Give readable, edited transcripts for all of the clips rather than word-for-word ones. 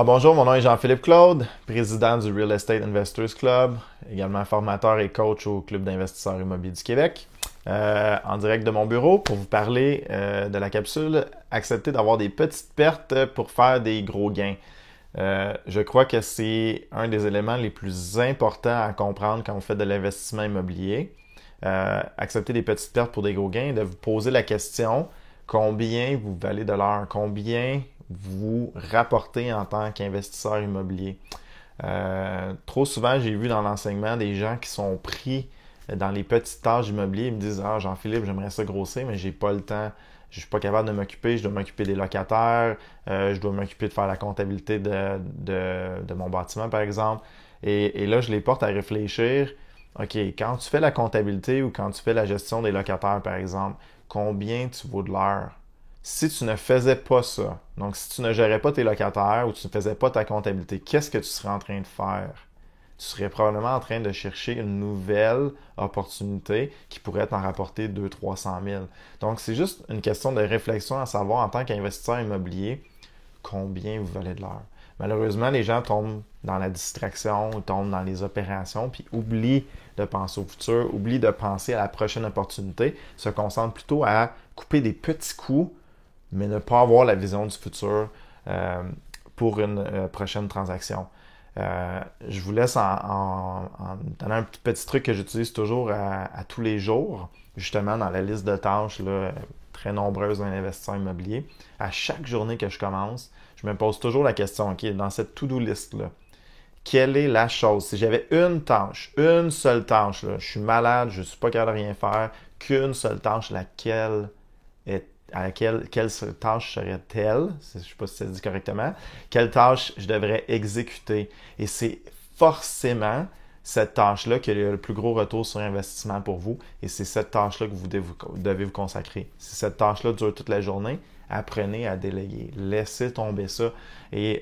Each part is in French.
Bonjour, mon nom est Jean-Philippe Claude, président du Real Estate Investors Club, également formateur et coach au Club d'investisseurs immobiliers du Québec. En direct de mon bureau pour vous parler de la capsule Accepter d'avoir des petites pertes pour faire des gros gains. Je crois que c'est un des éléments les plus importants à comprendre quand vous faites de l'investissement immobilier. Accepter des petites pertes pour des gros gains, de vous poser la question combien vous valez de l'heure, combien vous rapportez en tant qu'investisseur immobilier. Trop souvent, j'ai vu dans l'enseignement des gens qui sont pris dans les petites tâches immobilières. Ils me disent: Ah, Jean-Philippe, j'aimerais ça grossir, mais j'ai pas le temps. Je suis pas capable de m'occuper. Je dois m'occuper des locataires. Je dois m'occuper de faire la comptabilité de mon bâtiment, par exemple. Et là, je les porte à réfléchir. OK, quand tu fais la comptabilité ou quand tu fais la gestion des locataires, par exemple, combien tu vaux de l'heure? Si tu ne faisais pas ça, donc si tu ne gérais pas tes locataires ou tu ne faisais pas ta comptabilité, qu'est-ce que tu serais en train de faire? Tu serais probablement en train de chercher une nouvelle opportunité qui pourrait t'en rapporter 200 000 à 300 000. Donc, c'est juste une question de réflexion à savoir en tant qu'investisseur immobilier, combien vous valez de l'heure. Malheureusement, les gens tombent dans la distraction, tombent dans les opérations, puis oublient de penser au futur, oublient de penser à la prochaine opportunité, se concentrent plutôt à couper des petits coups, mais ne pas avoir la vision du futur pour une prochaine transaction. Je vous laisse en donnant un petit truc que j'utilise toujours à tous les jours, justement dans la liste de tâches là, très nombreuses d'un investisseur immobilier. À chaque journée que je commence, je me pose toujours la question, OK, dans cette to-do list-là, quelle est la chose? Si j'avais une tâche, une seule tâche, là, je suis malade, je ne suis pas capable de rien faire, qu'une seule tâche, quelle tâche serait-elle? Je ne sais pas si ça se dit correctement. Quelle tâche je devrais exécuter? Et c'est forcément cette tâche-là qui a le plus gros retour sur investissement pour vous. Et c'est cette tâche-là que vous devez vous consacrer. Si cette tâche-là dure toute la journée, apprenez à déléguer. Laissez tomber ça et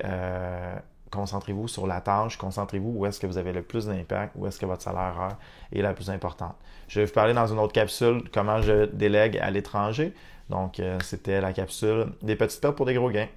concentrez-vous sur la tâche. Concentrez-vous où est-ce que vous avez le plus d'impact, où est-ce que votre salaire heure est la plus importante. Je vais vous parler dans une autre capsule comment je délègue à l'étranger. Donc, c'était la capsule des petites pertes pour des gros gains.